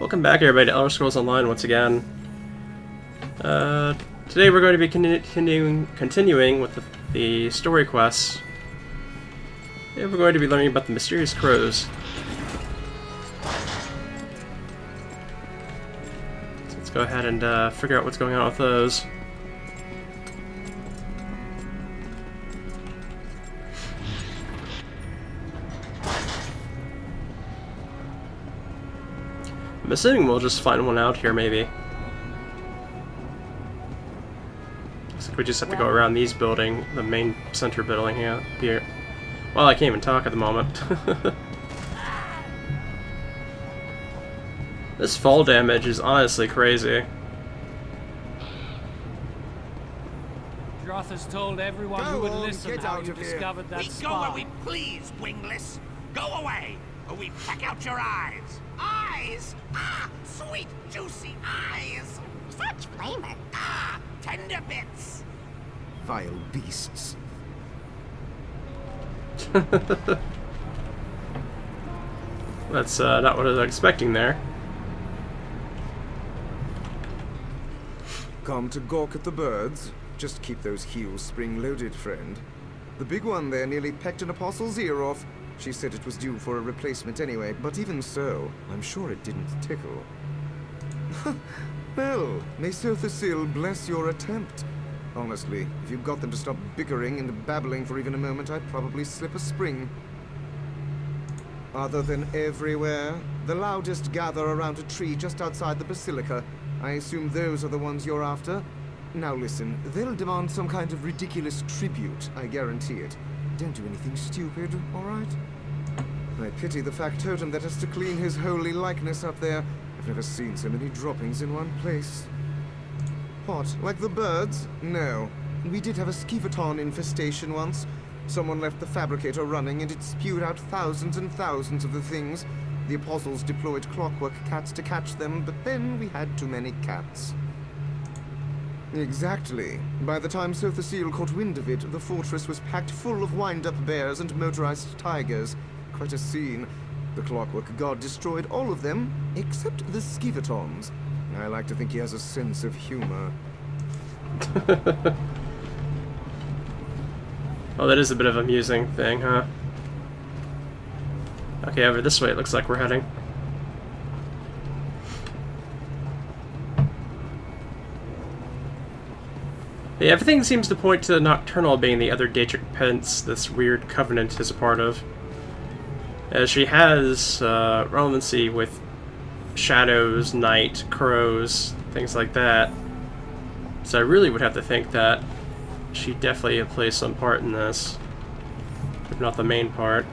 Welcome back, everybody, to Elder Scrolls Online once again. Today we're going to be continuing with the story quests. And we're going to be learning about the mysterious crows. So let's go ahead and figure out what's going on with those. I'm assuming we'll just find one out here, maybe. Looks like we just have to go around these building, the main center building here. Well, I can't even talk at the moment. This fall damage is honestly crazy. Droth has told everyone who would listen how you discovered that spy. We go where we please, wingless. Go away, or we peck out your eyes. Eyes? Ah, sweet, juicy eyes. Such flavor. Ah, tender bits. Vile beasts. That's not what I was expecting there. Come to gawk at the birds? Just keep those heels spring-loaded, friend. The big one there nearly pecked an apostle's ear off. She said it was due for a replacement anyway, but even so, I'm sure it didn't tickle. Well, may Sothasil bless your attempt. Honestly, if you got them to stop bickering and babbling for even a moment, I'd probably slip a spring. Other than everywhere, the loudest gather around a tree just outside the Basilica. I assume those are the ones you're after? Now listen, they'll demand some kind of ridiculous tribute, I guarantee it. Don't do anything stupid, alright? I pity the factotum that has to clean his holy likeness up there. I've never seen so many droppings in one place. What, like the birds? No. We did have a skeevaton infestation once. Someone left the fabricator running and it spewed out thousands and thousands of the things. The apostles deployed clockwork cats to catch them, but then we had too many cats. Exactly. By the time Sothasil caught wind of it, the fortress was packed full of wind-up bears and motorized tigers. Quite a scene. The clockwork god destroyed all of them, except the skeevatons. I like to think he has a sense of humor. Oh, that is a bit of an amusing thing, huh? Okay, over this way it looks like we're heading. Yeah, everything seems to point to Nocturnal being the other Daedric prince this weird covenant is a part of. As she has relevancy with shadows, night, crows, things like that. So I really would have to think that she definitely plays some part in this, if not the main part.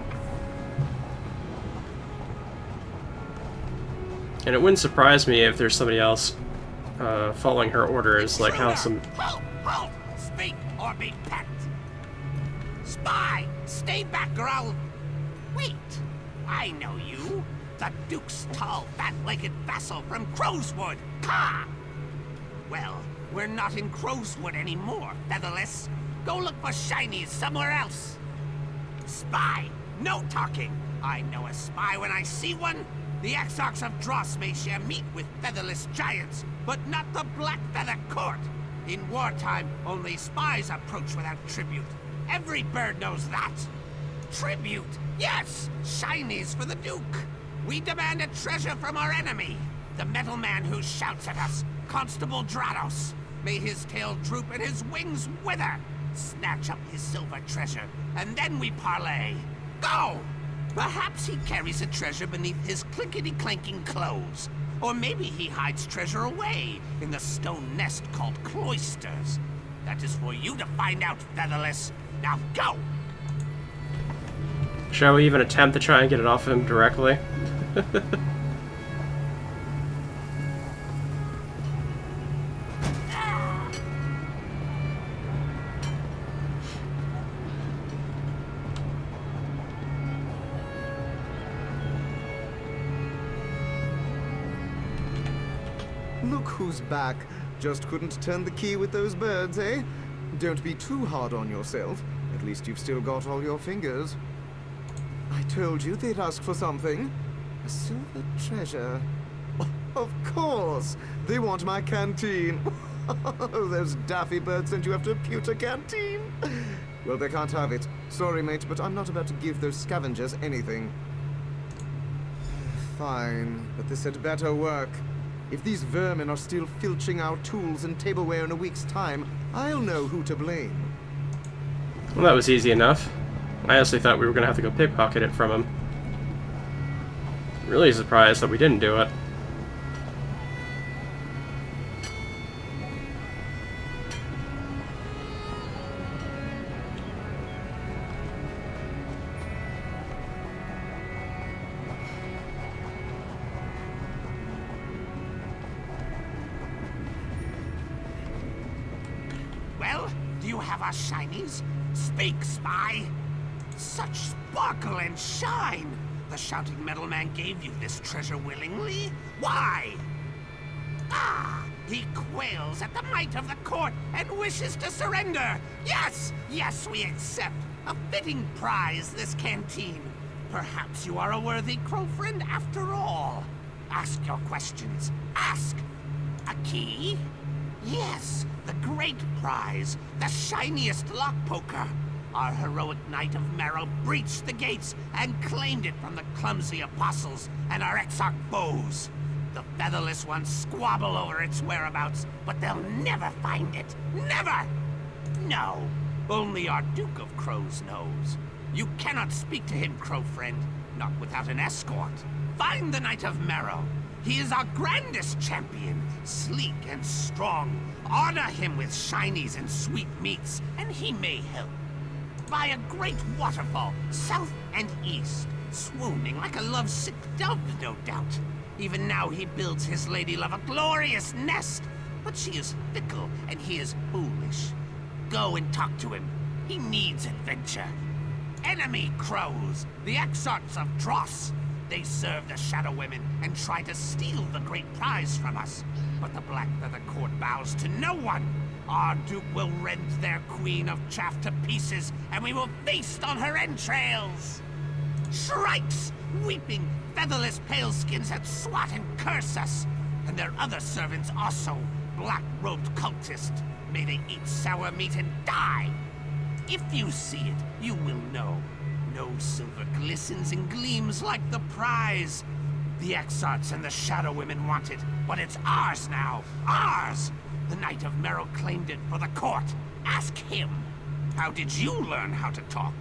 And it wouldn't surprise me if there's somebody else following her orders, like how some... Halt! Halt! Speak or be pecked! Spy! Stay back, girl! Wait! I know you! The Duke's tall, fat-legged vassal from Crowswood! Ha! Well, we're not in Crowswood anymore, Featherless. Go look for shinies somewhere else! Spy! No talking! I know a spy when I see one! The Exarchs of Dross may share meat with featherless giants, but not the Blackfeather Court! In wartime, only spies approach without tribute. Every bird knows that! Tribute! Yes! Shinies for the Duke! We demand a treasure from our enemy! The metal man who shouts at us, Constable Drados! May his tail droop and his wings wither! Snatch up his silver treasure, and then we parley! Go! Perhaps he carries a treasure beneath his clinkety-clanking clothes. Or maybe he hides treasure away in the stone nest called cloisters. That is for you to find out, Featherless. Now go! Shall we even attempt to try and get it off him directly? Look who's back. Just couldn't turn the key with those birds, eh? Don't be too hard on yourself. At least you've still got all your fingers. I told you they'd ask for something. A silver treasure. Of course! They want my canteen. Oh, those daffy birds sent you after a pewter canteen. Well, they can't have it. Sorry, mate, but I'm not about to give those scavengers anything. Fine, but this had better work. If these vermin are still filching our tools and tableware in a week's time, I'll know who to blame. Well, that was easy enough. I honestly thought we were going to have to go pickpocket it from him. Really surprised that we didn't do it. Well, do you have our shinies? Speak, spy! Such sparkle and shine! The shouting metal man gave you this treasure willingly? Why? Ah! He quails at the might of the court and wishes to surrender! Yes! Yes, we accept! A fitting prize, this canteen! Perhaps you are a worthy crow friend after all. Ask your questions. Ask! A key? Yes, the great prize, the shiniest lock poker. Our heroic Knight of Marrow breached the gates and claimed it from the clumsy apostles and our exarch foes. The featherless ones squabble over its whereabouts, but they'll never find it. Never! No, only our Duke of Crows knows. You cannot speak to him, crow friend, not without an escort. Find the Knight of Marrow. He is our grandest champion, sleek and strong. Honor him with shinies and sweet meats, and he may help. By a great waterfall, south and east, swooning like a lovesick dove, no doubt. Even now he builds his lady love a glorious nest, but she is fickle and he is foolish. Go and talk to him. He needs adventure. Enemy crows, the exarchs of Dross. They serve the Shadow Women and try to steal the great prize from us. But the Black Feather Court bows to no one. Our Duke will rend their queen of chaff to pieces, and we will feast on her entrails. Shrikes, weeping, featherless paleskins that swat and curse us. And their other servants also, black-robed cultists. May they eat sour meat and die. If you see it, you will know. No silver glistens and gleams like the prize. The exarchs and the Shadow Women want it, but it's ours now. Ours! The Knight of Marrow claimed it for the court. Ask him. How did you learn how to talk?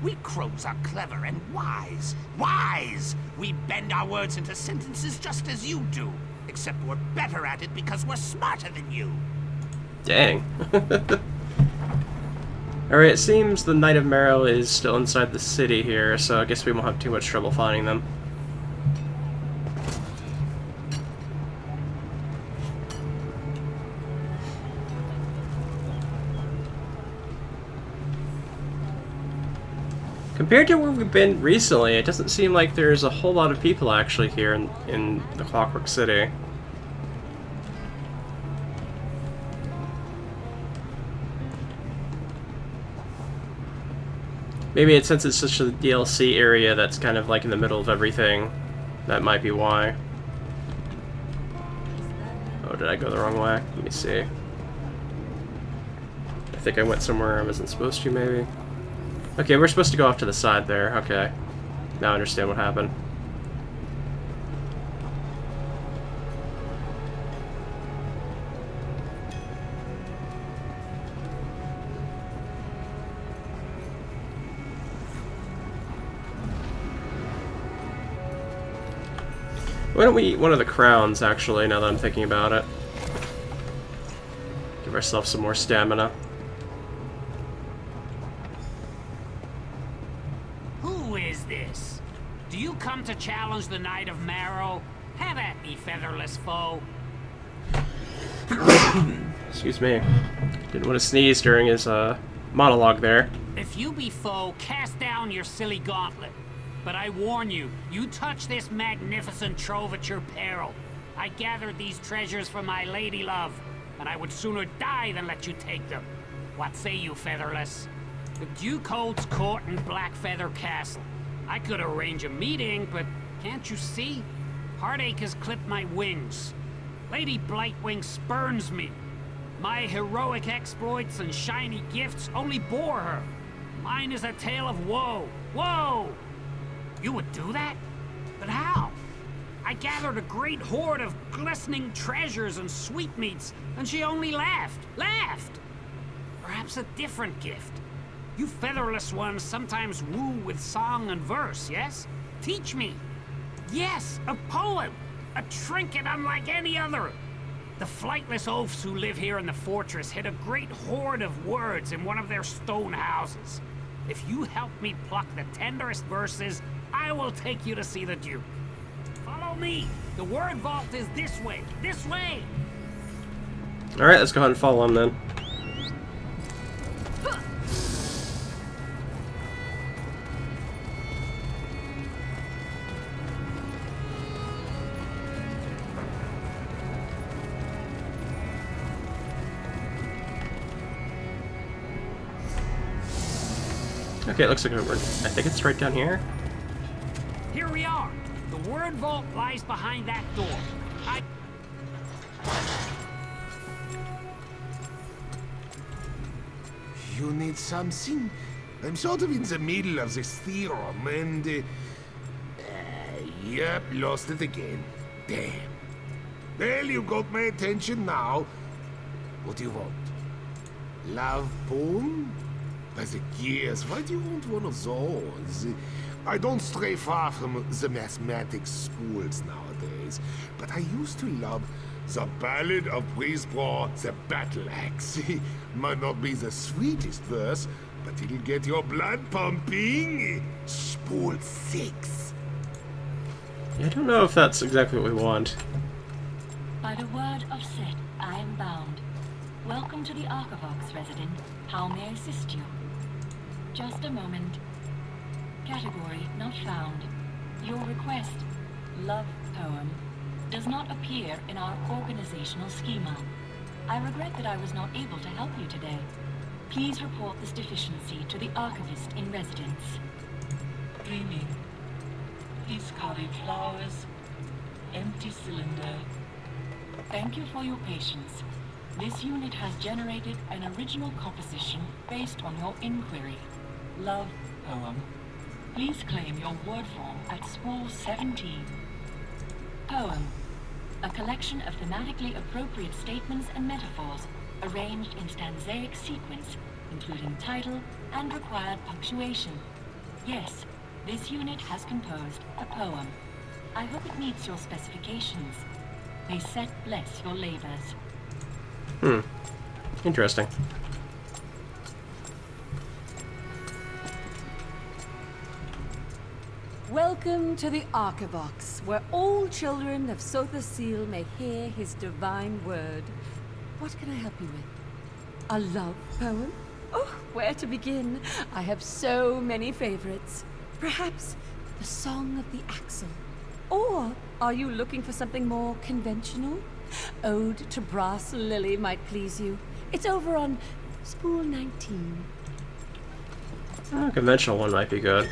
We crows are clever and wise. Wise! We bend our words into sentences just as you do. Except we're better at it because we're smarter than you. Dang. Alright, it seems the Knight of Marrow is still inside the city here, so I guess we won't have too much trouble finding them. Compared to where we've been recently, it doesn't seem like there's a whole lot of people actually here in the Clockwork City. Maybe it's since it's such a DLC area that's kind of like in the middle of everything. That might be why. Oh, did I go the wrong way? Let me see. I think I went somewhere I wasn't supposed to, maybe. Okay, we're supposed to go off to the side there. Okay. Now I understand what happened. Why don't we eat one of the crowns, actually, now that I'm thinking about it. Give ourselves some more stamina. Who is this? Do you come to challenge the Knight of Marrow? Have at me, featherless foe. Excuse me. Didn't want to sneeze during his monologue there. If you be foe, cast down your silly gauntlet. But I warn you, you touch this magnificent trove at your peril. I gathered these treasures for my lady love, and I would sooner die than let you take them. What say you, featherless? The Duke holds court in Blackfeather Castle. I could arrange a meeting, but can't you see? Heartache has clipped my wings. Lady Blightwing spurns me. My heroic exploits and shiny gifts only bore her. Mine is a tale of woe. Woe! You would do that? But how? I gathered a great hoard of glistening treasures and sweetmeats, and she only laughed. Laughed! Perhaps a different gift. You featherless ones sometimes woo with song and verse, yes? Teach me. Yes, a poem. A trinket unlike any other. The flightless oafs who live here in the fortress hid a great hoard of words in one of their stone houses. If you help me pluck the tenderest verses, I will take you to see the Duke. Follow me. The word vault is this way. This way! Alright, let's go ahead and follow him then. Okay, it looks like I think it's right down here. Here we are. The word vault lies behind that door. You need something? I'm sort of in the middle of this theorem and... yep, lost it again. Damn. Well, you got my attention now. What do you want? Love poem? By the gears, why do you want one of those? I don't stray far from the mathematics schools nowadays, but I used to love the Ballad of Breezeborough, the Battle Axe. Might not be the sweetest verse, but it'll get your blood pumping. Spool 6. Yeah, I don't know if that's exactly what we want. By the word of Set, I am bound. Welcome to the Archivox, resident. How may I assist you? Just a moment. Category not found. Your request, love poem, does not appear in our organizational schema. I regret that I was not able to help you today. Please report this deficiency to the archivist in residence. Dreaming. Discarded flowers. Empty cylinder. Thank you for your patience. This unit has generated an original composition based on your inquiry. Love poem. Please claim your word form at spool 17. Poem. A collection of thematically appropriate statements and metaphors arranged in stanzaic sequence, including title and required punctuation. Yes, this unit has composed a poem. I hope it meets your specifications. May Set bless your labors. Interesting. Welcome to the Archivox, where all children of Sotha Seal may hear his divine word. What can I help you with? A love poem? Oh, where to begin? I have so many favorites. Perhaps the Song of the Axle. Or are you looking for something more conventional? Ode to Brass Lily might please you. It's over on spool 19. A conventional one might be good.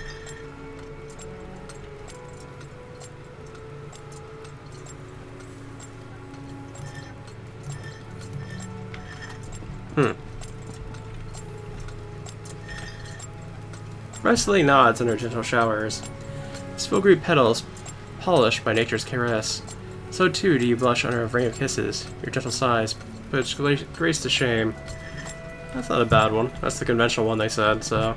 Restly nods under gentle showers. His filigree petals polished by nature's caress. So too do you blush under a rain of kisses. Your gentle sighs puts grace to shame. That's not a bad one. That's the conventional one they said, so...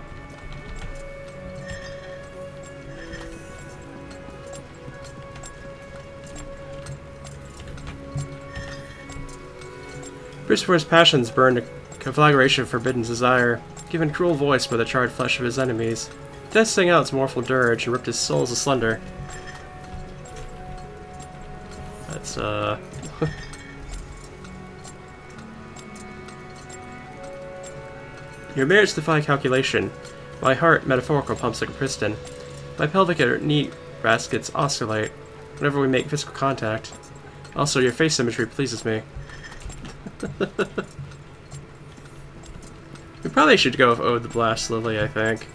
Brucefor's passions burned a conflagration of forbidden desire, given cruel voice by the charred flesh of his enemies. Death sang out its mournful dirge and ripped his souls asunder. That's, Your merits defy calculation. My heart, metaphorical, pumps like a piston. My pelvic and knee baskets oscillate whenever we make physical contact. Also, your face imagery pleases me. We probably should go with Ode the Blast Lily, I think.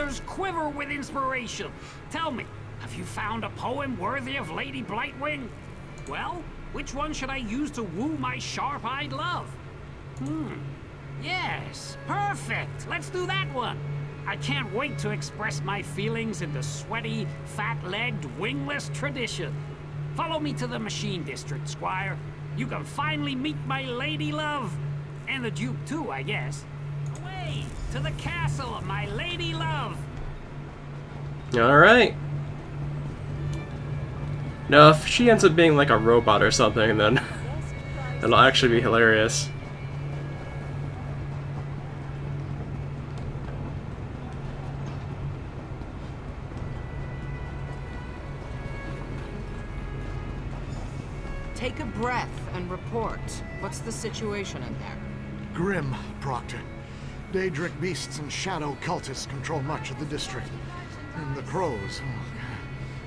feathers quiver with inspiration. Tell me, have you found a poem worthy of Lady Blightwing? Well, which one should I use to woo my sharp-eyed love? Yes, perfect. Let's do that one. I can't wait to express my feelings in the sweaty, fat-legged, wingless tradition. Follow me to the machine district, Squire. You can finally meet my lady love. And the Duke, too, I guess. Away to the castle of my lady love. Alright. Now, if she ends up being like a robot or something, then it'll actually be hilarious. Take a breath and report. What's the situation in there? Grim, Proctor. Daedric beasts and shadow cultists control much of the district. And the crows,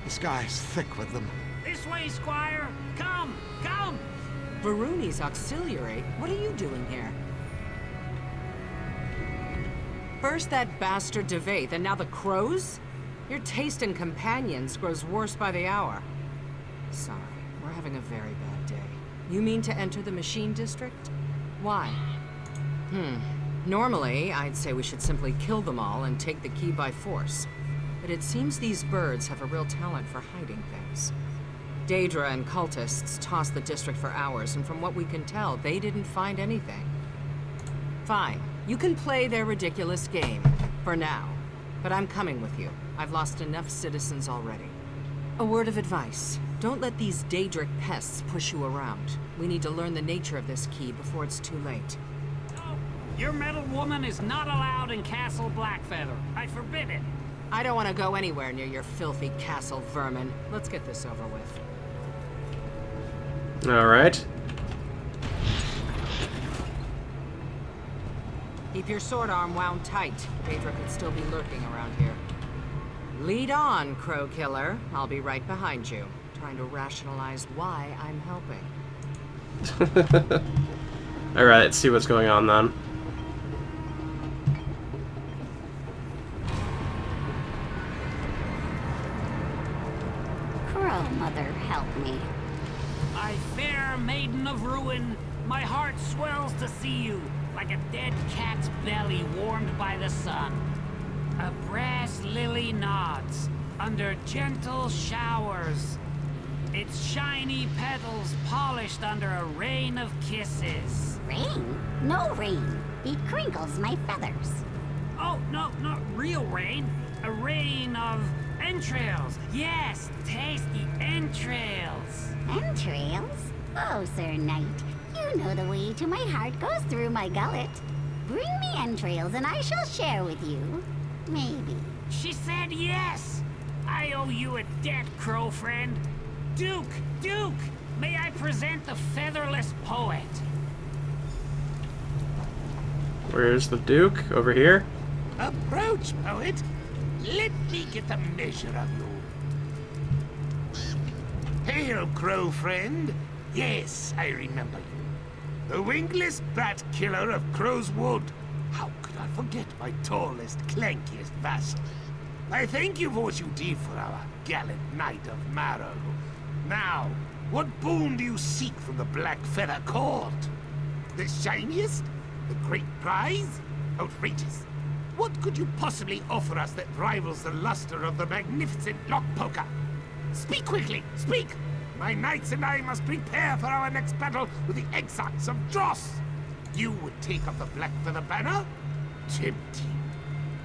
the sky's thick with them. This way, Squire. Come, come. Varuni's auxiliary? What are you doing here? First that bastard Devate, and now the crows? Your taste in companions grows worse by the hour. Sorry, we're having a very bad day. You mean to enter the machine district? Why? Normally, I'd say we should simply kill them all and take the key by force. But it seems these birds have a real talent for hiding things. Daedra and cultists tossed the district for hours, and from what we can tell, they didn't find anything. Fine. You can play their ridiculous game. For now. But I'm coming with you. I've lost enough citizens already. A word of advice. Don't let these Daedric pests push you around. We need to learn the nature of this key before it's too late. Your metal woman is not allowed in Castle Blackfeather. I forbid it. I don't want to go anywhere near your filthy castle vermin. Let's get this over with. Alright. Keep your sword arm wound tight. Daedra could still be lurking around here. Lead on, Crow Killer. I'll be right behind you, trying to rationalize why I'm helping. Alright, let's see what's going on then. Crow Mother, help me. My fair maiden of ruin, my heart swells to see you, like a dead cat's belly warmed by the sun. A brass lily nods under gentle showers, its shiny petals polished under a rain of kisses. Rain? No rain. It crinkles my feathers. Oh, no, not real rain. A rain of entrails. Yes, tasty entrails. Entrails? Oh, Sir Knight, you know the way to my heart goes through my gullet. Bring me entrails and I shall share with you. Maybe. She said yes. I owe you a debt, crow friend. Duke, Duke, may I present the featherless poet? Where's the Duke? Over here? Approach, poet. Let me get the measure of you. Hail, crow friend. Yes, I remember you. The wingless bat killer of Crow's Wood. How could I forget my tallest, clankiest vassal? I thank you for what you did for our gallant knight of Marrow. Now, what boon do you seek from the Black Feather Court? The shiniest? The great prize? Outrageous. What could you possibly offer us that rivals the luster of the magnificent Lockpoker? Speak quickly, speak! My knights and I must prepare for our next battle with the Exarchs of Dross. You would take up the Black Feather banner? Tempting.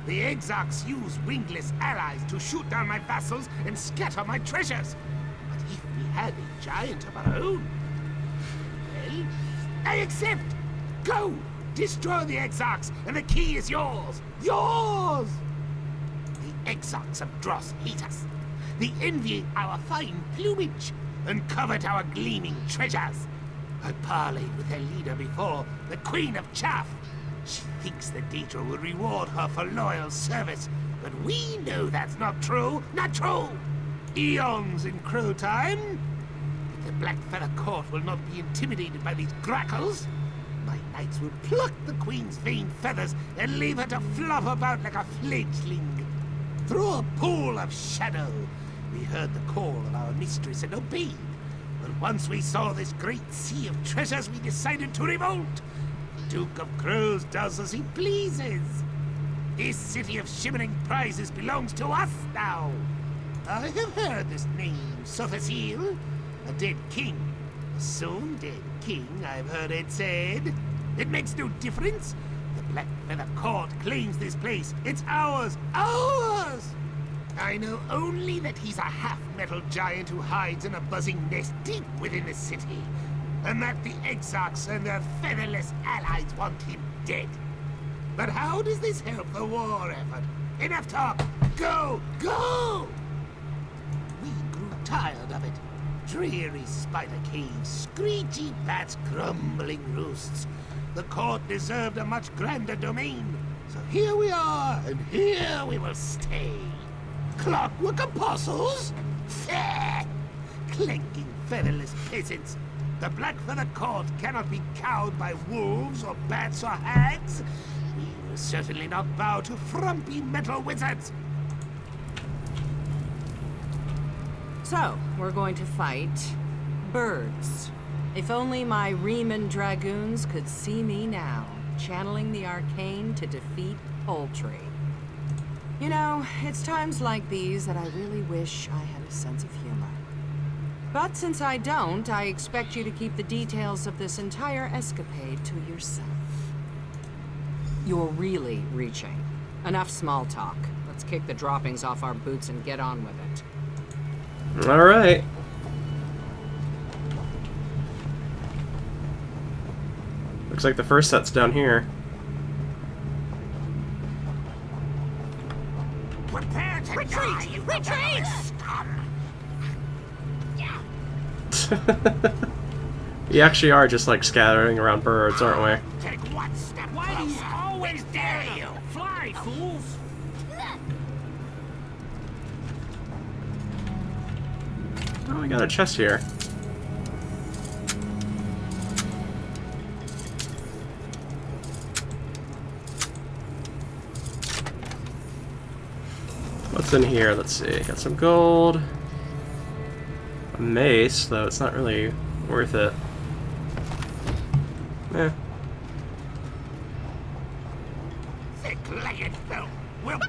The Exarchs use wingless allies to shoot down my vassals and scatter my treasures. But if we had a giant of our own, well, I accept. Go! Destroy the Exarchs, and the key is yours! Yours! The Exarchs of Dross hate us. They envy our fine plumage and covet our gleaming treasures. I parleyed with their leader before, the Queen of Chaff. She thinks that Daedra will reward her for loyal service, but we know that's not true. Not true! Eons in Crow time. But the Black Feather Court will not be intimidated by these grackles. My knights will pluck the Queen's vain feathers and leave her to flop about like a fledgling. through a pool of shadow. We heard the call of our mistress and obeyed. But once we saw this great sea of treasures, we decided to revolt. The Duke of Crows does as he pleases. This city of shimmering prizes belongs to us now. I have heard this name, Sothasil, a dead king. A soon dead king, I've heard it said. It makes no difference. The Black Feather Court claims this place. It's ours! Ours! I know only that he's a half-metal giant who hides in a buzzing nest deep within the city, and that the Exarchs and their featherless allies want him dead. But how does this help the war effort? Enough talk! Go! Go! We grew tired of it. Dreary spider caves, screechy bats, grumbling roosts. The court deserved a much grander domain. So here we are, and here we will stay. Clockwork apostles? Clanking featherless peasants. The Black Feather Court cannot be cowed by wolves or bats or hags. We will certainly not bow to frumpy metal wizards. So, we're going to fight birds. If only my Riemann Dragoons could see me now, channeling the arcane to defeat poultry. You know, it's times like these that I really wish I had a sense of humor. But since I don't, I expect you to keep the details of this entire escapade to yourself. You're really reaching. Enough small talk. Let's kick the droppings off our boots and get on with it. All right. Looks like the first set's down here. Prepare to retreat! Die, retreat! We actually are just like scattering around birds, aren't we? Take one step. Why do you always dare you? Fly, fools! Oh, we got a chest here. What's in here? Let's see. Got some gold. A mace, though it's not really worth it. Eh. Thick-legged filth will...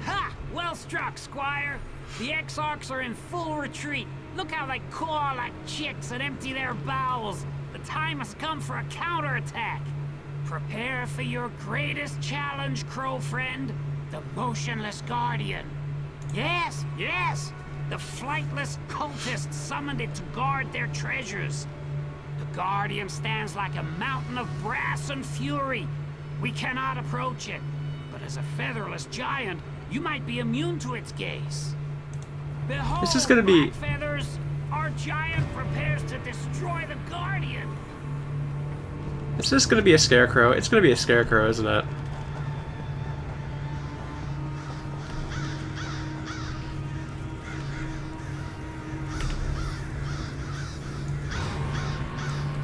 Ha! Well struck, Squire. The Exarchs are in full retreat. Look how they claw like chicks and empty their bowels. The time has come for a counterattack. Prepare for your greatest challenge, Crow friend. The Motionless Guardian. Yes, yes! The flightless cultists summoned it to guard their treasures. The Guardian stands like a mountain of brass and fury. We cannot approach it. But as a featherless giant, you might be immune to its gaze. Behold, This is gonna be... Black Feathers! Our giant prepares to destroy the Guardian! Is this gonna be a scarecrow? It's gonna be a scarecrow, isn't it?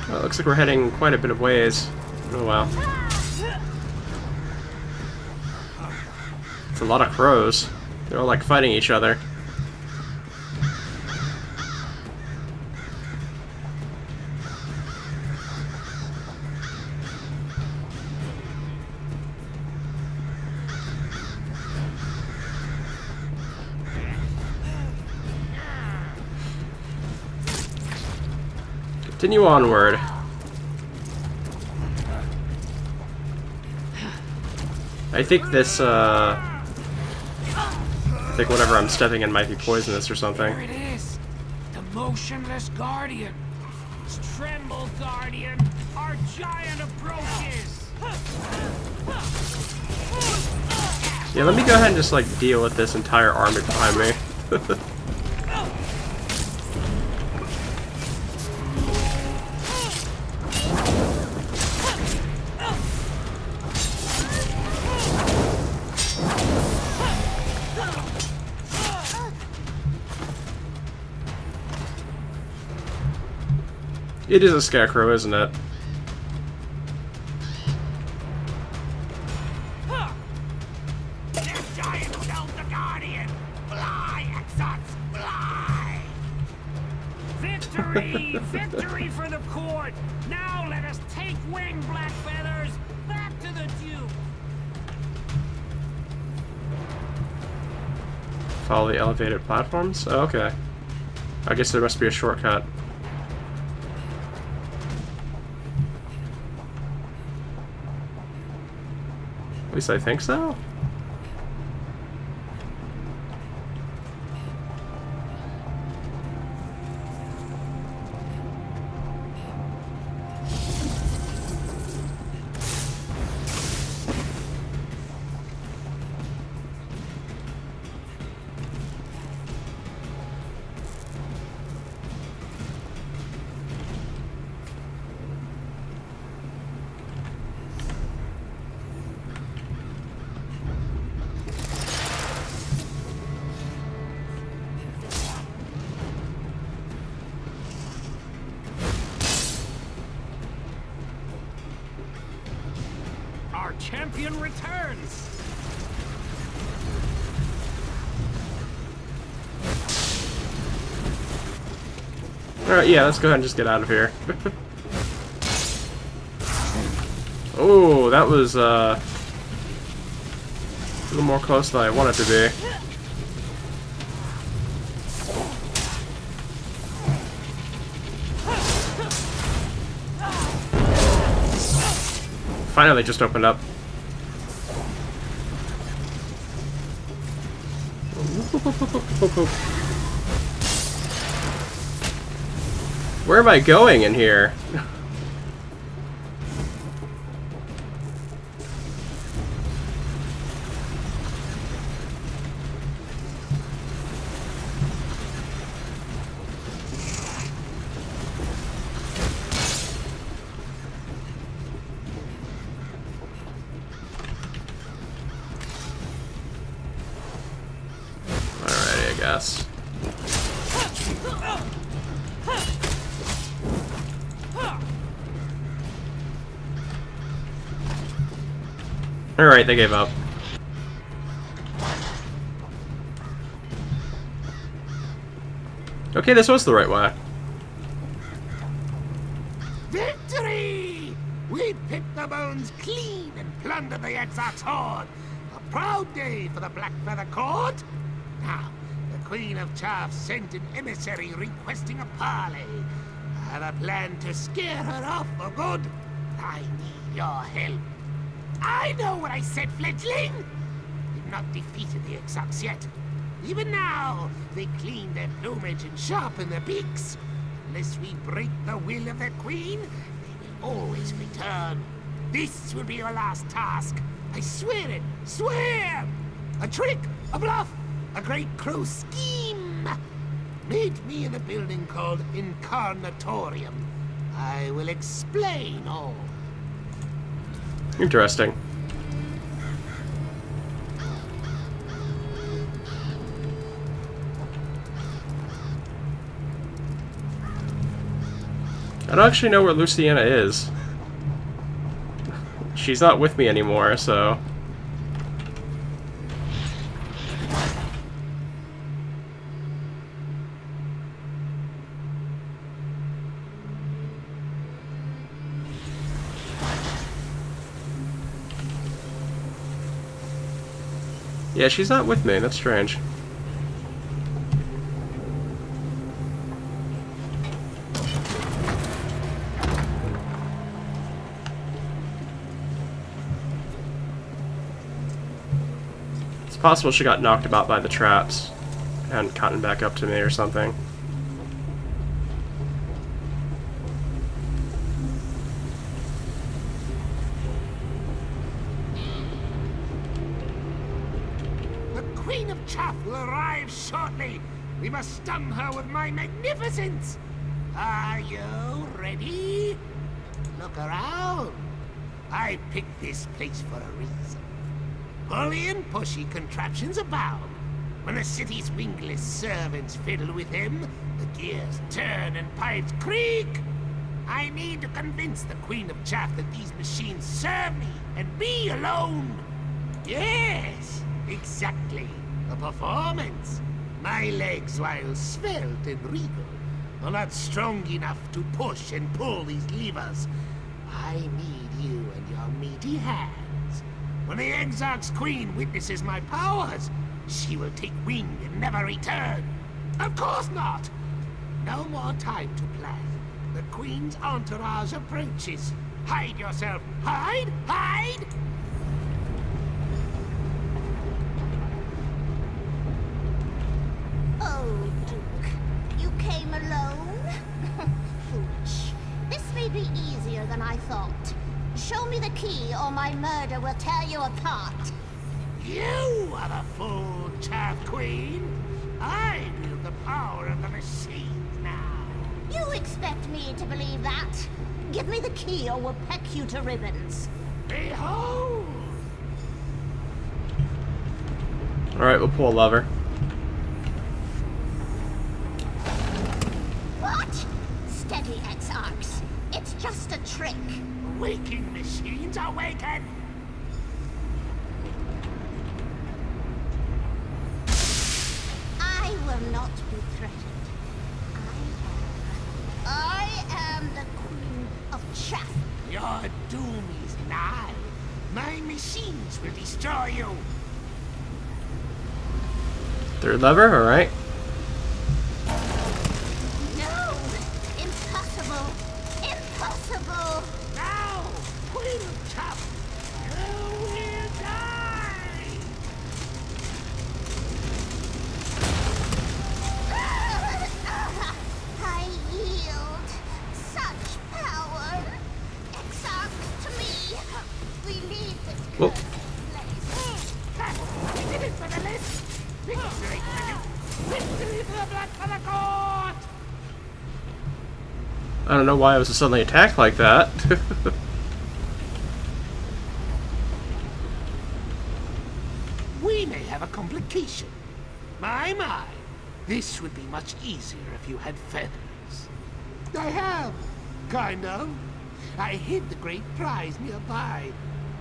Well, it looks like we're heading quite a bit of ways. Oh wow. It's a lot of crows. They're all like fighting each other. Continue onward. I think this, I think whatever I'm stepping in might be poisonous or something. There it is! The Motionless Guardian! Tremble, Guardian! Our giant approaches! Yeah, let me go ahead and just like deal with this entire army behind me. It is a scarecrow, isn't it? The giant held the guardian! Fly, exots, fly! Victory! Victory for the court! Now let us take wing, Black Feathers! Back to the Duke! Follow the elevated platforms? Oh, okay. I guess there must be a shortcut. At least I think so. Our champion returns! Alright, yeah, let's go ahead and just get out of here. Oh, that was a little more close than I wanted to be. Finally just opened up. Where am I going in here? Alrighty, I guess. Alright, they gave up. Okay, this was the right way. Victory! We picked the bones clean and plundered the Exarch's hoard. A proud day for the Blackfeather Court. Now, the Queen of Chaff sent an emissary requesting a parley. I have a plan to scare her off for good. I need your help. I know what I said, fledgling! We've not defeated the Exarchs yet. Even now, they clean their plumage and sharpen their beaks. Unless we break the will of the Queen, they will always return. This will be your last task. I swear it. Swear! A trick, a bluff, a great crow scheme. Meet me in a building called Incarnatorium. I will explain all. Interesting. I don't actually know where Luciana is. She's not with me anymore, so... Yeah, she's not with me. That's strange. It's possible she got knocked about by the traps and gotten back up to me or something. Queen of Chaff will arrive shortly. We must stun her with my magnificence. Are you ready? Look around. I picked this place for a reason. Bully and pushy contraptions abound. When the city's wingless servants fiddle with him, the gears turn and pipes creak. I need to convince the Queen of Chaff that these machines serve me and me alone. Yes, exactly. A performance. My legs, while svelte and regal, are not strong enough to push and pull these levers. I need you and your meaty hands. When the Exarch's Queen witnesses my powers, she will take wing and never return. Of course not. No more time to plan. The Queen's entourage approaches. Hide yourself. Hide! Hide! Oh, Duke. You came alone? Foolish. This may be easier than I thought. Show me the key or my murder will tear you apart. You are the full Chaff Queen. I wield the power of the machines now. You expect me to believe that? Give me the key or we'll peck you to ribbons. Behold! Alright, we'll pull a lever. What? Steady, Exarchs. It's just a trick. Waking machines awaken! I will not be threatened. I am the Queen of Chaff. Your doom is nigh. My machines will destroy you. Third lever, alright. No! Impossible! Impossible! Now, Queen of Chaff, you will die! I yield. Such power. Exarch to me. We leave this Whoa. place. We did it for the list! Victory for you! Victory for the blood for the court! I don't know why I was suddenly attacked like that. We may have a complication. My. This would be much easier if you had feathers. I have, kind of. I hid the great prize nearby.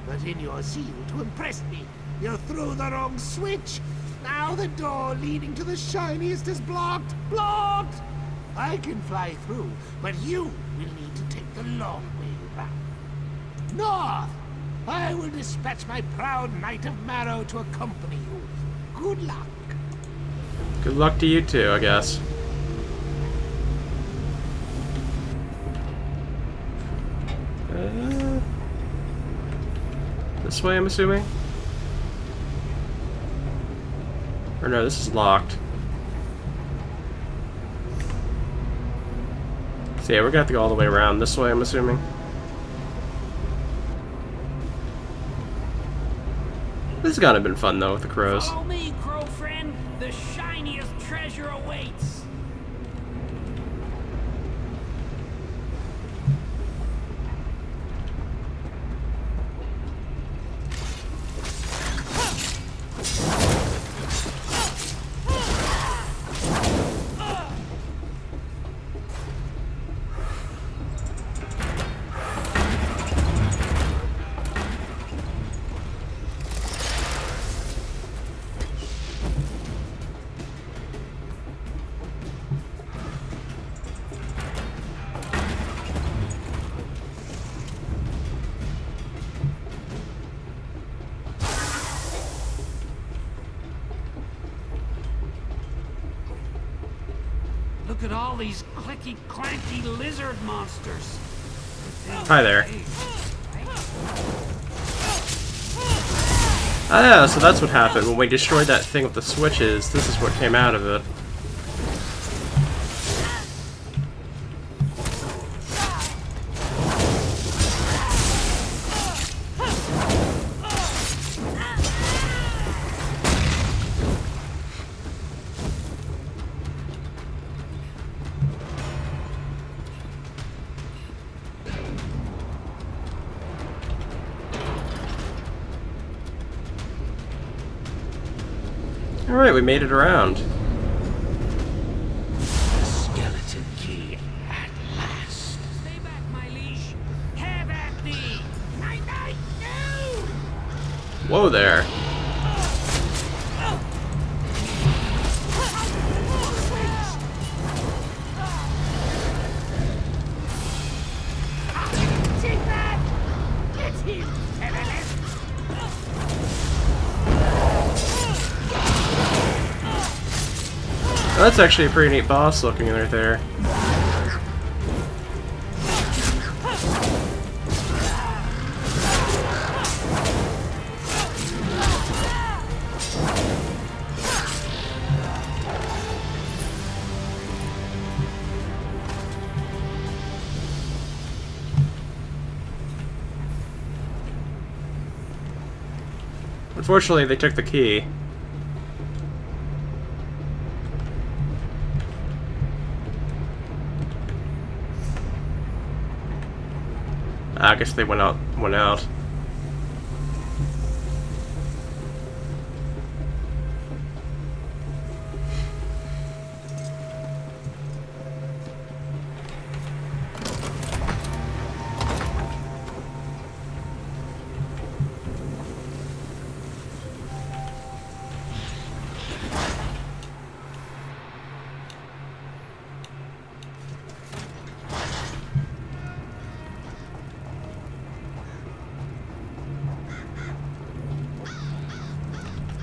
But in your zeal to impress me, you threw the wrong switch. Now the door leading to the shiniest is blocked. Blocked! I can fly through, but you will need to take the long way round. North! I will dispatch my proud Knight of Marrow to accompany you. Good luck. Good luck to you too, I guess. This way, I'm assuming? Or no, this is locked. So yeah, we're gonna have to go all the way around this way, I'm assuming. This has gotta have been fun though with the crows. Follow me, crow friend. The shiniest treasure awaits. Look at all these clicky clanky lizard monsters. Hi there. Ah, so that's what happened when we destroyed that thing with the switches. This is what came out of it. Alright, we made it around. The skeleton key at last. Stay back, Whoa there. Take that! Get him, terrorist! That's actually a pretty neat boss looking right there. Unfortunately, they took the key. I guess they went out.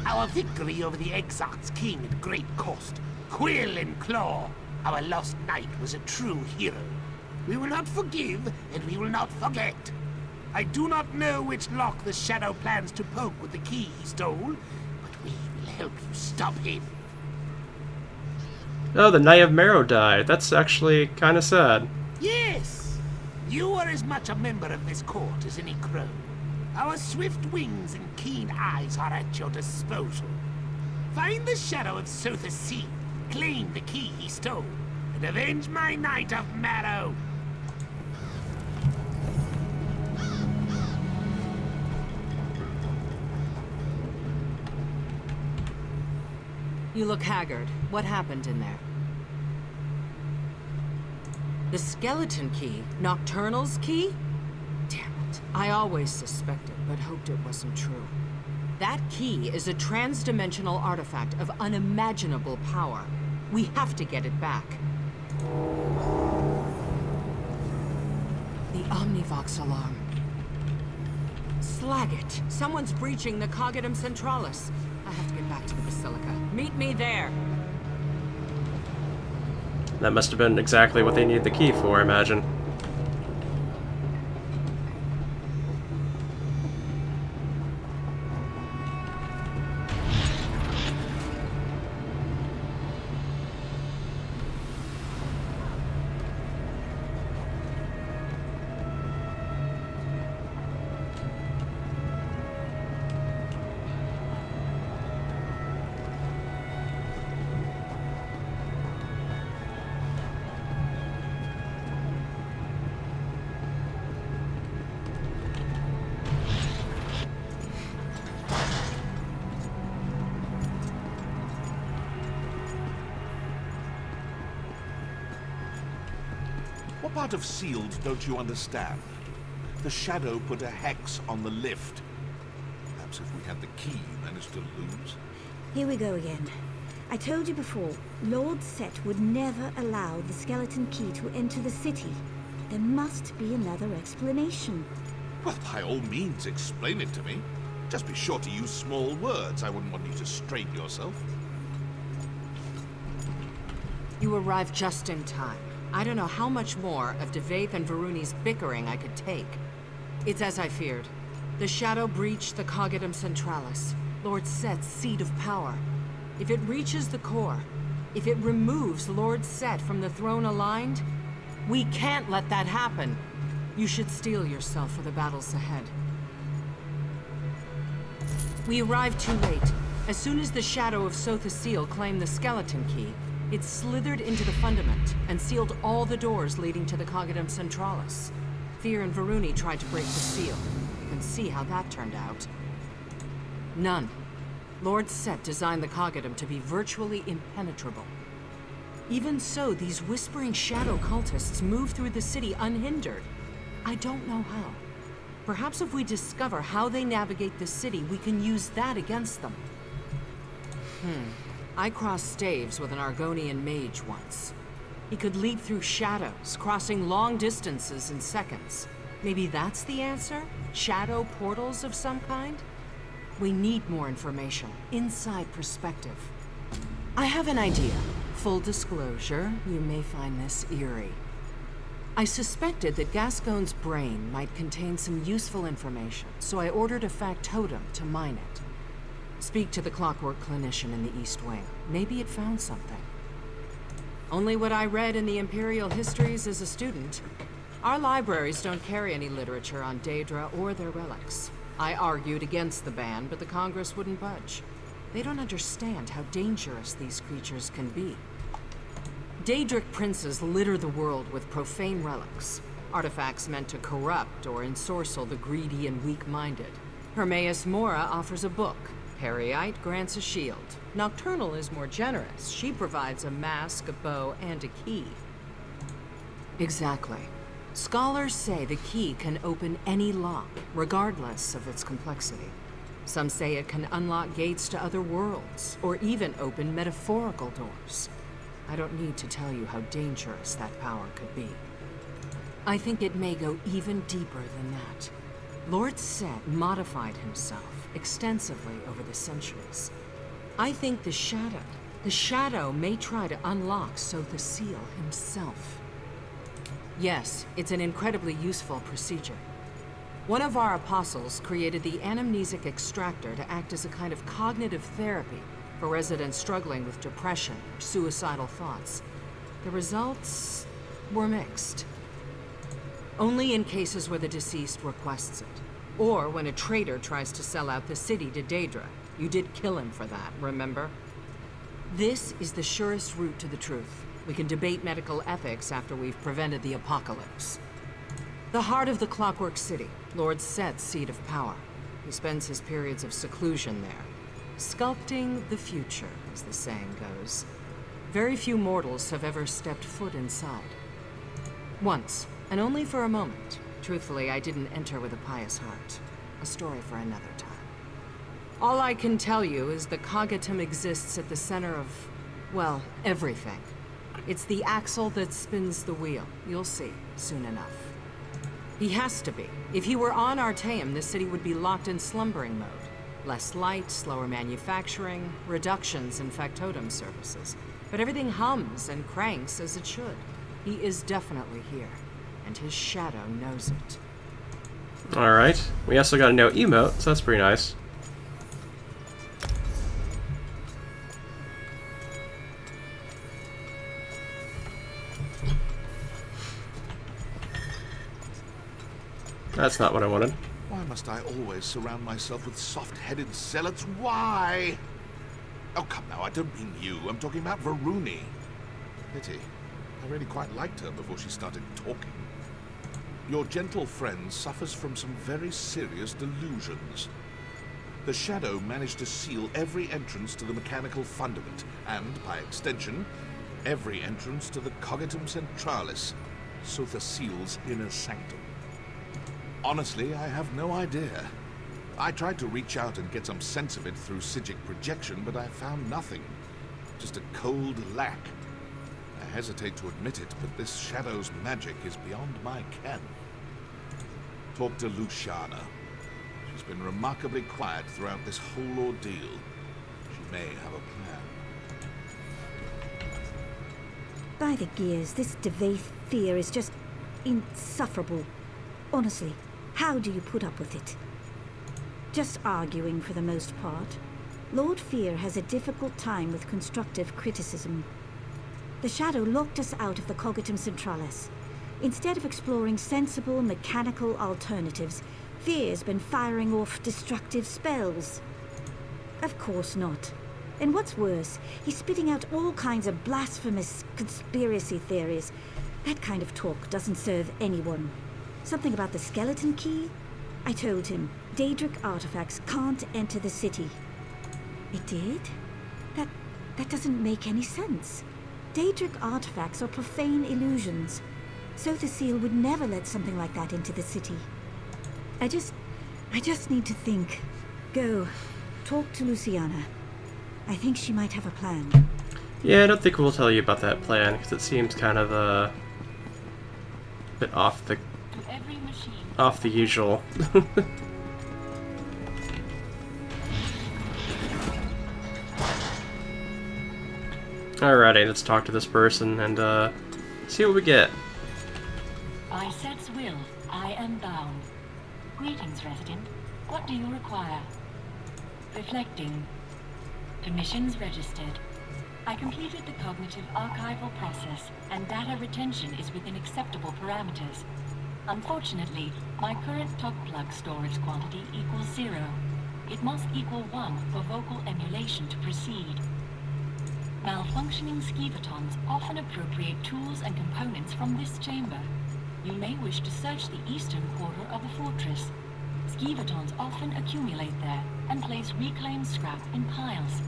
Our victory over the Exarchs came at great cost. Quill and Claw, our lost knight, was a true hero. We will not forgive, and we will not forget. I do not know which lock the Shadow plans to poke with the key he stole, but we will help you stop him. Oh, the Knight of Marrow died. That's actually kind of sad. Yes! You are as much a member of this court as any crow. Our swift wings and keen eyes are at your disposal. Find the Shadow of Sotha Seal, claim the key he stole, and avenge my Knight of Marrow. You look haggard. What happened in there? The skeleton key? Nocturnal's key? Damn it. I always suspected, but hoped it wasn't true. That key is a trans-dimensional artifact of unimaginable power. We have to get it back. The Omnivox alarm. Slag it! Someone's breaching the Cogidum Centralis. I have to get back to the Basilica. Meet me there! That must have been exactly what they needed the key for, I imagine. What part of sealed don't you understand? The Shadow put a hex on the lift. Perhaps if we had the key, you managed to lose. Here we go again. I told you before, Lord Set would never allow the skeleton key to enter the city. There must be another explanation. Well, by all means, explain it to me. Just be sure to use small words. I wouldn't want you to strain yourself. You arrived just in time. I don't know how much more of Devaith and Varuni's bickering I could take. It's as I feared. The Shadow breached the Cogidum Centralis, Lord Set's seat of power. If it reaches the core, if it removes Lord Set from the throne aligned, we can't let that happen. You should steel yourself for the battles ahead. We arrived too late. As soon as the Shadow of Sotha Seal claimed the skeleton key, it slithered into the fundament and sealed all the doors leading to the Cogidum Centralis. Fear and Varuni tried to break the seal. You can see how that turned out. None. Lord Set designed the Cogidum to be virtually impenetrable. Even so, these whispering shadow cultists move through the city unhindered. I don't know how. Perhaps if we discover how they navigate the city, we can use that against them. I crossed staves with an Argonian mage once. He could leap through shadows, crossing long distances in seconds. Maybe that's the answer? Shadow portals of some kind? We need more information, inside perspective. I have an idea. Full disclosure, you may find this eerie. I suspected that Gascoigne's brain might contain some useful information, so I ordered a factotum to mine it. Speak to the clockwork clinician in the East Wing. Maybe it found something. Only what I read in the Imperial histories as a student. Our libraries don't carry any literature on Daedra or their relics. I argued against the ban, but the Congress wouldn't budge. They don't understand how dangerous these creatures can be. Daedric princes litter the world with profane relics, artifacts meant to corrupt or ensorcel the greedy and weak-minded. Hermaeus Mora offers a book. Periite grants a shield. Nocturnal is more generous. She provides a mask, a bow, and a key. Exactly. Scholars say the key can open any lock, regardless of its complexity. Some say it can unlock gates to other worlds, or even open metaphorical doors. I don't need to tell you how dangerous that power could be. I think it may go even deeper than that. Lord Set modified himself extensively over the centuries. I think the Shadow may try to unlock Sotha Seal himself. Yes, it's an incredibly useful procedure. One of our apostles created the anamnesic extractor to act as a kind of cognitive therapy for residents struggling with depression or suicidal thoughts. The results were mixed. Only in cases where the deceased requests it, or when a traitor tries to sell out the city to Daedra. You did kill him for that, remember? This is the surest route to the truth. We can debate medical ethics after we've prevented the apocalypse. The heart of the Clockwork City, Lord Set's seat of power. He spends his periods of seclusion there. Sculpting the future, as the saying goes. Very few mortals have ever stepped foot inside. Once, and only for a moment. Truthfully, I didn't enter with a pious heart. A story for another time. All I can tell you is the Cognitum exists at the center of, well, everything. It's the axle that spins the wheel. You'll see, soon enough. He has to be. If he were on Artaeum, the city would be locked in slumbering mode. Less light, slower manufacturing, reductions in factotum services. But everything hums and cranks as it should. He is definitely here, and his shadow knows it. Alright. We also got a no emote, so that's pretty nice. That's not what I wanted. Why must I always surround myself with soft-headed zealots? Why? Oh, come now, I don't mean you. I'm talking about Varuni. Pity. I really quite liked her before she started talking. Your gentle friend suffers from some very serious delusions. The Shadow managed to seal every entrance to the mechanical fundament, and, by extension, every entrance to the Cognitum Centralis, Sotha Seal's inner sanctum. Honestly, I have no idea. I tried to reach out and get some sense of it through Psijic projection, but I found nothing. Just a cold lack. I hesitate to admit it, but this Shadow's magic is beyond my ken. Talk to Luciana. She's been remarkably quiet throughout this whole ordeal. She may have a plan. By the gears, this Devaith fear is just insufferable. Honestly, how do you put up with it? Just arguing for the most part. Lord Fear has a difficult time with constructive criticism. The Shadow locked us out of the Cognitum Centralis. Instead of exploring sensible, mechanical alternatives, Fear's been firing off destructive spells. Of course not. And what's worse, he's spitting out all kinds of blasphemous conspiracy theories. That kind of talk doesn't serve anyone. Something about the skeleton key? I told him, Daedric artifacts can't enter the city. It did? That doesn't make any sense. Daedric artifacts are profane illusions. Sotha Seal would never let something like that into the city. I just need to think. Go. Talk to Luciana. I think she might have a plan. Yeah, I don't think we'll tell you about that plan, because it seems kind of a bit off the usual. Alrighty, let's talk to this person and see what we get. By Set's will, I am bound. Greetings, resident. What do you require? Reflecting. Permissions registered. I completed the cognitive archival process, and data retention is within acceptable parameters. Unfortunately, my current top plug storage quantity equals 0. It must equal 1 for vocal emulation to proceed. Malfunctioning skeevatons often appropriate tools and components from this chamber. You may wish to search the eastern quarter of the fortress. Skeevatons often accumulate there and place reclaimed scrap in piles.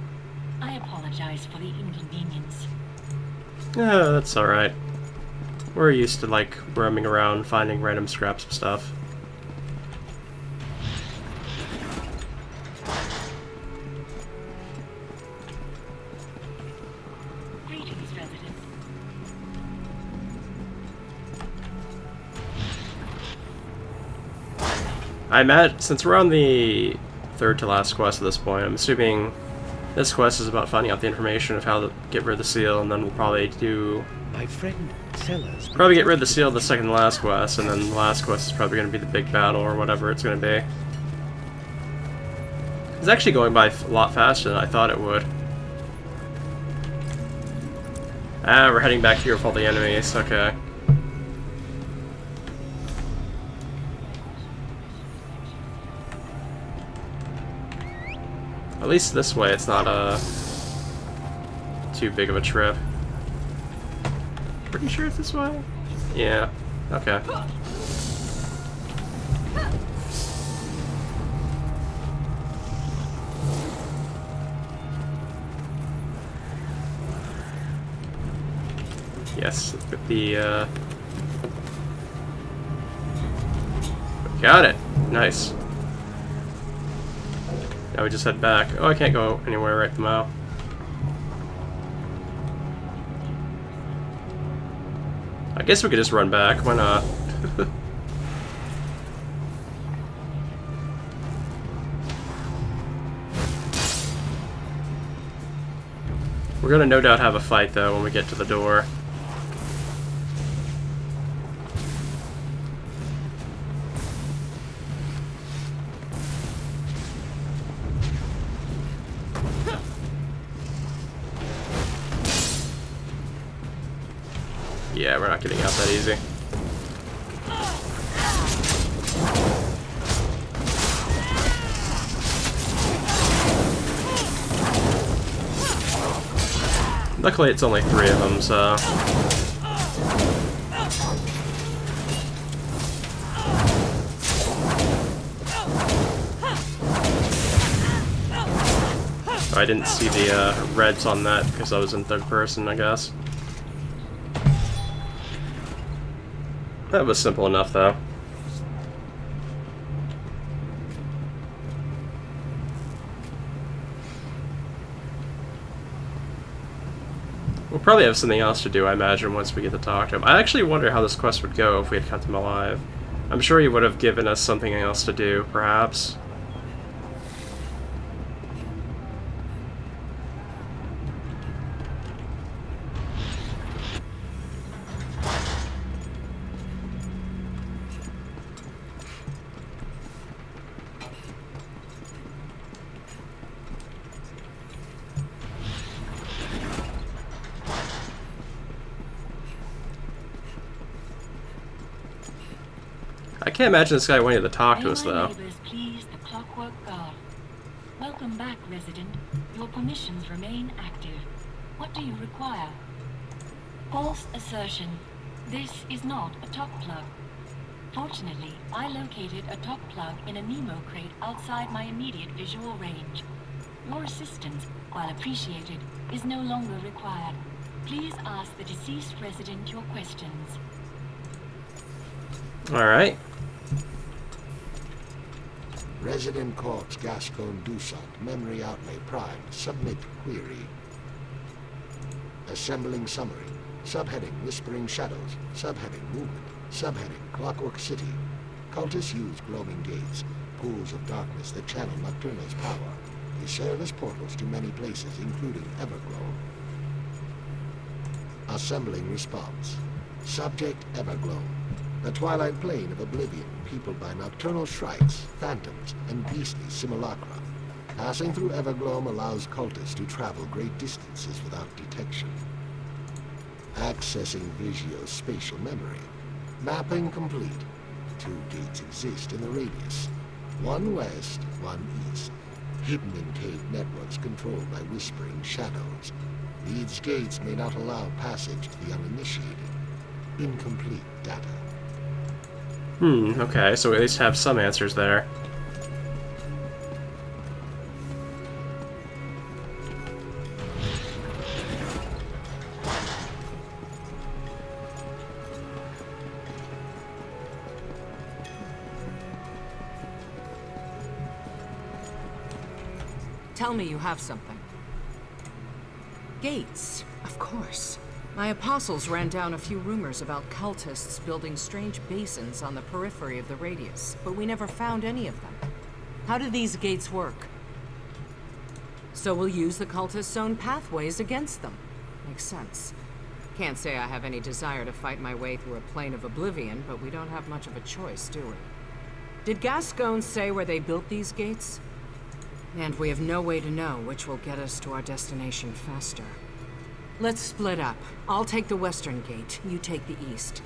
I apologize for the inconvenience. Yeah, that's alright. We're used to, like, roaming around, finding random scraps of stuff. Greetings, resident. I imagine, since we're on the third to last quest at this point, I'm assuming this quest is about finding out the information of how to get rid of the seal, and then we'll probably do... My friend Sellers... Probably get rid of the seal the second to last quest, and then the last quest is probably going to be the big battle, or whatever it's going to be. It's actually going by a lot faster than I thought it would. Ah, we're heading back here with all the enemies, okay. At least this way it's not too big of a trip. Pretty sure it's this way? Yeah, okay. Yes, with the got it! Nice. Now we just head back. Oh, I can't go anywhere right now. I guess we could just run back. Why not? We're gonna no doubt have a fight, though, when we get to the door. Yeah, we're not getting out that easy. Luckily, it's only 3 of them, so... I didn't see the reds on that because I was in third person, I guess. That was simple enough, though. We'll probably have something else to do, I imagine, once we get to talk to him. I actually wonder how this quest would go if we had kept him alive. I'm sure he would have given us something else to do, perhaps. I can't imagine this guy wanting to talk to us, though. Neighbors, please, the Clockwork Guard. Welcome back, resident. Your permissions remain active. What do you require? False assertion. This is not a top plug. Fortunately, I located a top plug in a Nemo crate outside my immediate visual range. Your assistance, while appreciated, is no longer required. Please ask the deceased resident your questions. Alright. Resident Corps Gascon Dusant, Memory Outlay Prime, Submit Query. Assembling Summary. Subheading Whispering Shadows. Subheading Movement. Subheading Clockwork City. Cultists use glowing gates, pools of darkness that channel Nocturna's power. They serve as portals to many places, including Everglow. Assembling Response. Subject Everglow. The twilight plane of oblivion, peopled by nocturnal shrikes, phantoms, and beastly simulacra. Passing through Everglow allows cultists to travel great distances without detection. Accessing Vigio's spatial memory. Mapping complete. 2 gates exist in the radius. One west, one east. Hidden in cave networks controlled by whispering shadows. These gates may not allow passage to the uninitiated. Incomplete data. Okay, so we at least have some answers there. Tell me you have something. Gates, of course. My apostles ran down a few rumors about cultists building strange basins on the periphery of the radius, but we never found any of them. How do these gates work? So we'll use the cultists' own pathways against them. Makes sense. Can't say I have any desire to fight my way through a plane of oblivion, but we don't have much of a choice, do we? Did Gascon say where they built these gates? And we have no way to know which will get us to our destination faster. Let's split up. I'll take the western gate, you take the east.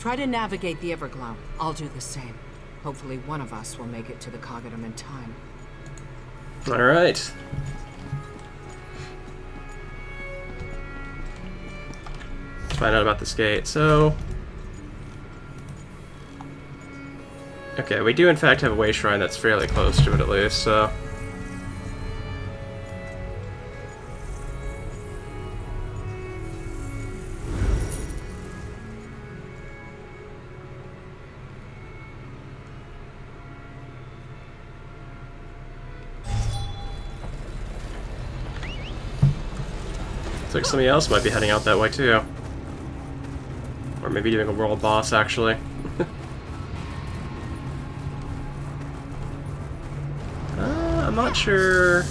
Try to navigate the Everglow. I'll do the same. Hopefully one of us will make it to the Cognitum in time. Alright. Let's find out about this gate. So... okay, we do in fact have a way shrine that's fairly close to it at least, so... looks like somebody else might be heading out that way too. Or maybe doing a world boss, actually. I'm not sure.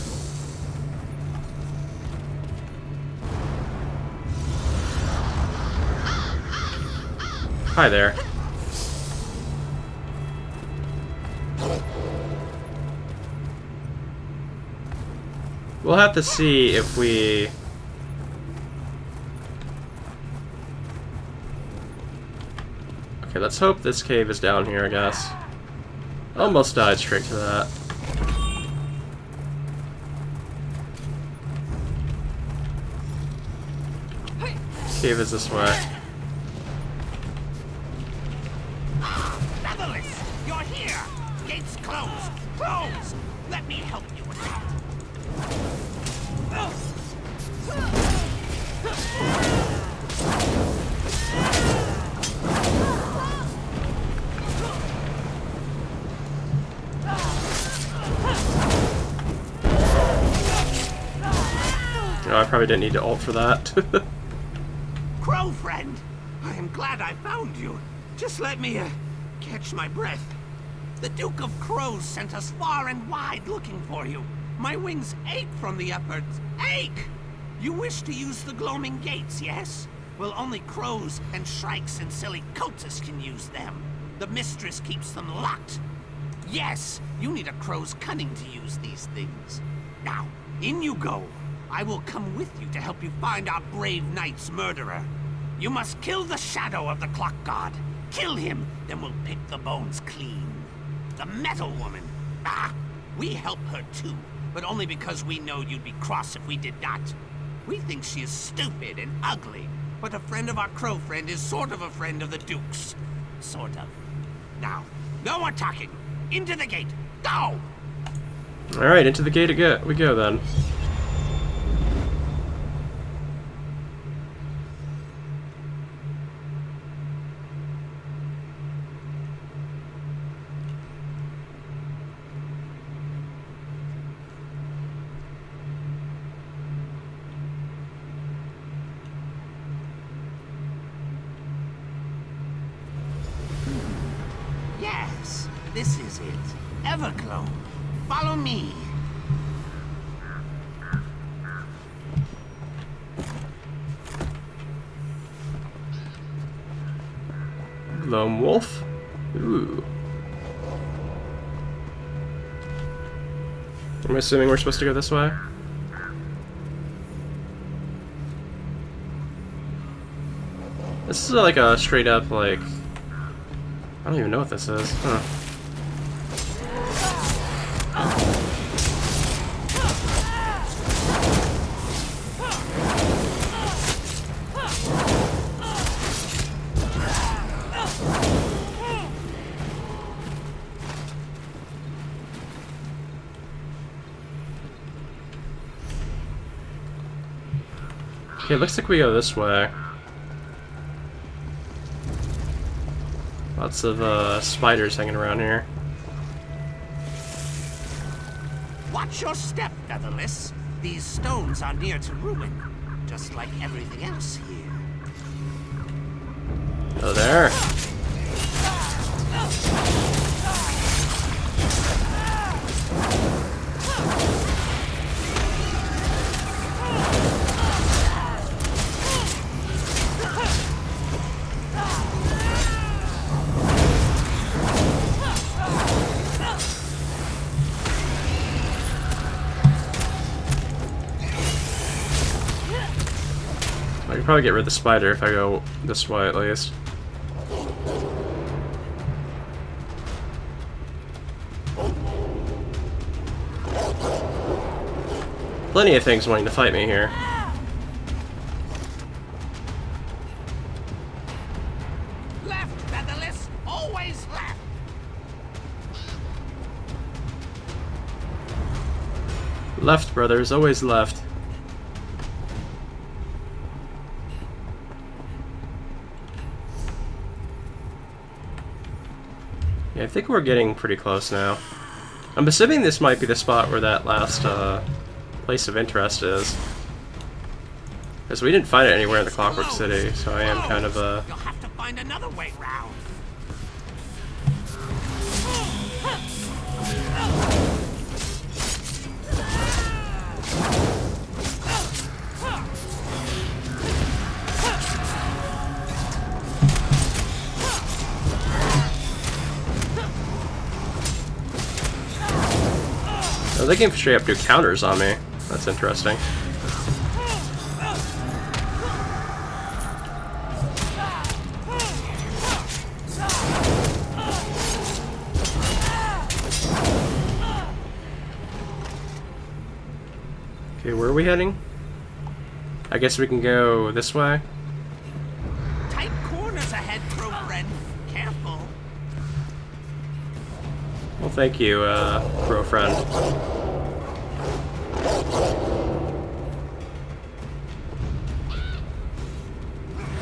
Hi there. We'll have to see if we... okay, let's hope this cave is down here, I guess. Almost died straight to that. Cave is this way. Leatherless, you're here! Gates closed! Closed! Let me help you with that. Oh, I probably didn't need to ult for that. Crow friend, I am glad I found you. Just let me, catch my breath. The Duke of Crows sent us far and wide looking for you. My wings ache from the efforts. Ache! You wish to use the gloaming gates, yes? Well, only crows and shrikes and silly cultists can use them. The mistress keeps them locked. Yes, you need a crow's cunning to use these things. Now, in you go. I will come with you to help you find our brave knight's murderer. You must kill the shadow of the clock god. Kill him, then we'll pick the bones clean. The metal woman. Ah, we help her too, but only because we know you'd be cross if we did not. We think she is stupid and ugly, but a friend of our crow friend is sort of a friend of the Duke's. Sort of. Now, no more talking. Into the gate. Go! Alright, into the gate we go then. This is it. Everglow. Follow me. Lone wolf? Ooh. I'm assuming we're supposed to go this way? This is like a straight up, like... I don't even know what this is. Huh. Okay, looks like we go this way. Lots of spiders hanging around here. Watch your step, Featherless. These stones are near to ruin, just like everything else here. Oh, there. I could probably get rid of the spider if I go this way at least. Plenty of things wanting to fight me here. Left, Featherless! Always left! Left, brothers, always left. Yeah, I think we're getting pretty close now. I'm assuming this might be the spot where that last place of interest is. Because we didn't find it anywhere in the Clockwork City, so I am kind of You'll have to find another way round. Oh, they can straight up do counters on me. That's interesting. Okay, where are we heading? I guess we can go this way. Tight corners ahead, Crow friend. Careful. Well, thank you, Crow friend.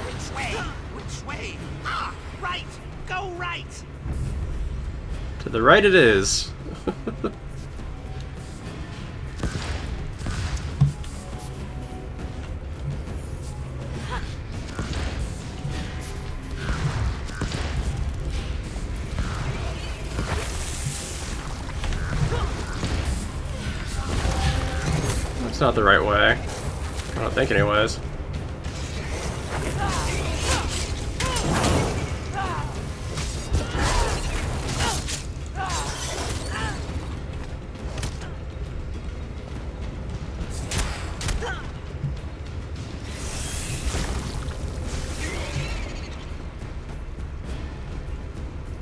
Which way? Which way? Ah, right. Go right. To the right it is. It's not the right way. I don't think anyways.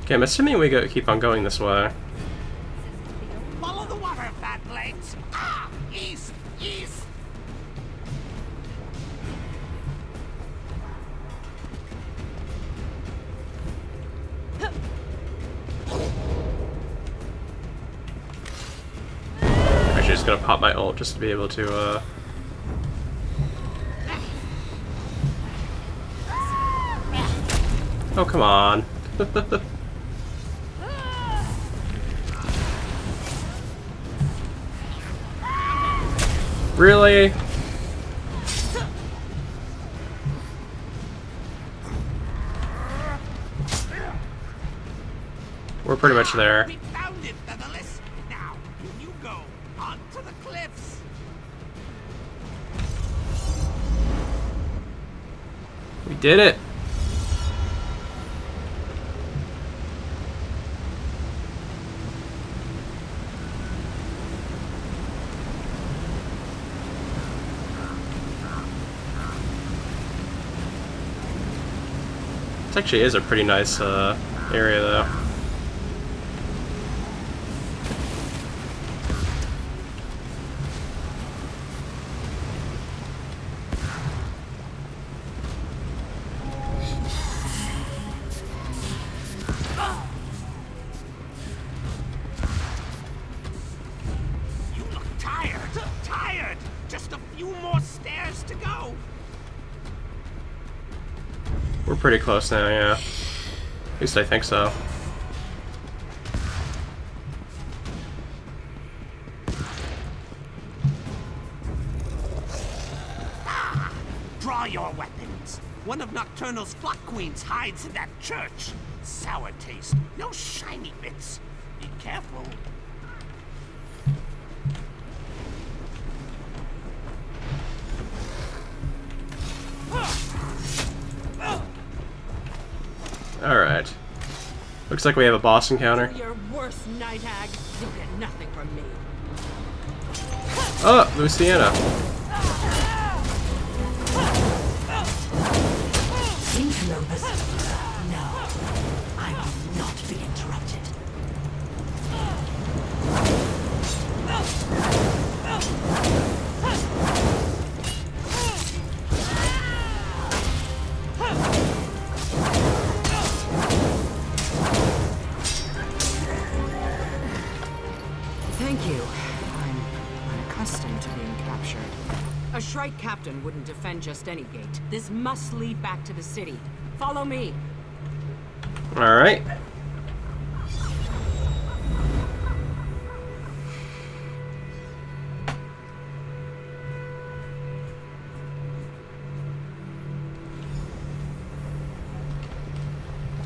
Okay, I'm assuming we keep on going this way. Follow the water, fat legs. Ah, east, east. Actually, just gonna pop my ult just to be able to, Oh, come on. Really? We're pretty much there. We found it, Featherless. Now, you go onto the cliffs. We did it. This actually is a pretty nice area, though. You look tired. Tired. Just a few more stairs to go. We're pretty close now, yeah. At least I think so. Draw your weapons. One of Nocturnal's flock queens hides in that church. Sour taste. No shiny bits. Be careful. Alright. Looks like we have a boss encounter. Your worst night hag. You'll get nothing from me. Oh, Luciana. Interlopers. No, I will not be interrupted. Thank you. I'm unaccustomed to being captured. A Shrike captain wouldn't defend just any gate. This must lead back to the city. Follow me. Alright.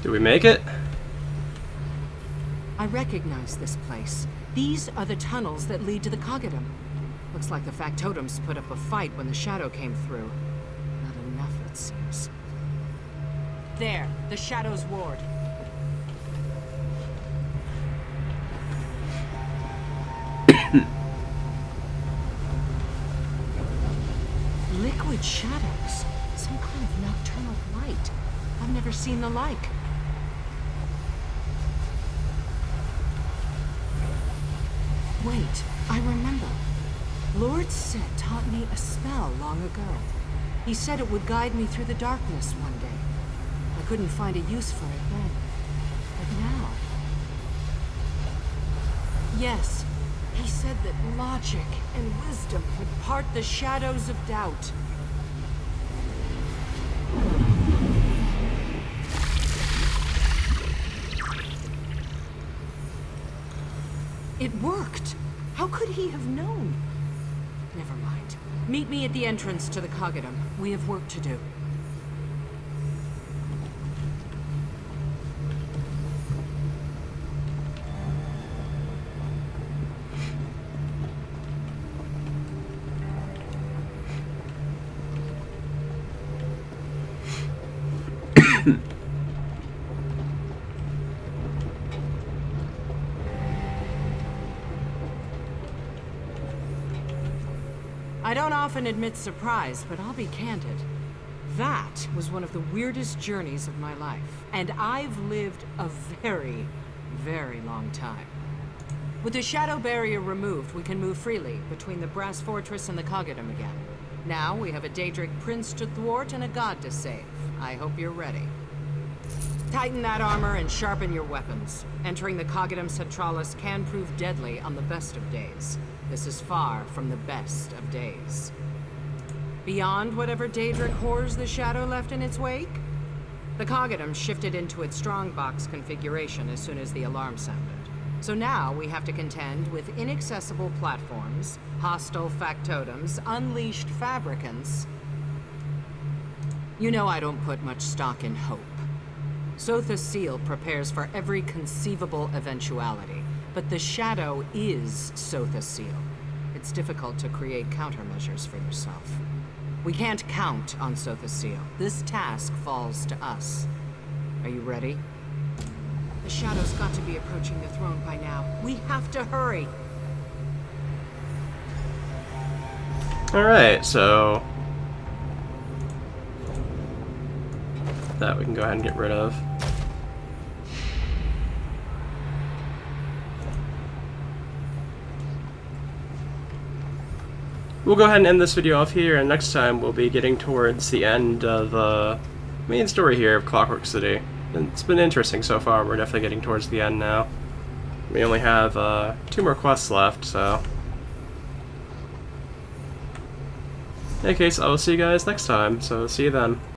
Do we make it? I recognize this place. These are the tunnels that lead to the Cogidum. Looks like the factotums put up a fight when the shadow came through. Not enough, it seems. There, the Shadow's ward. Liquid shadows. Some kind of nocturnal light. I've never seen the like. Wait, I remember. Lord Set taught me a spell long ago. He said it would guide me through the darkness one day. I couldn't find a use for it then. But now... Yes, he said that logic and wisdom would part the shadows of doubt. It worked! How could he have known? Never mind. Meet me at the entrance to the Cogidum. We have work to do. I don't often admit surprise, but I'll be candid. That was one of the weirdest journeys of my life, and I've lived a very, very long time. With the shadow barrier removed, we can move freely between the Brass Fortress and the Cogidum again. Now we have a Daedric prince to thwart and a god to save. I hope you're ready. Tighten that armor and sharpen your weapons. Entering the Cogidum Centralis can prove deadly on the best of days. This is far from the best of days. Beyond whatever Daedric horrors the Shadow left in its wake, the Cogidum shifted into its strongbox configuration as soon as the alarm sounded. So now we have to contend with inaccessible platforms, hostile factotums, unleashed fabricants. You know I don't put much stock in hope. Sotha Seal prepares for every conceivable eventuality, but the Shadow is Sotha Seal. It's difficult to create countermeasures for yourself. We can't count on Sotha Seal. This task falls to us. Are you ready? The Shadow's got to be approaching the throne by now. We have to hurry. Alright, so that we can go ahead and get rid of. We'll go ahead and end this video off here, and next time we'll be getting towards the end of the main story here of Clockwork City. And it's been interesting so far. We're definitely getting towards the end now. We only have 2 more quests left, so... In any case, I will see you guys next time, so see you then.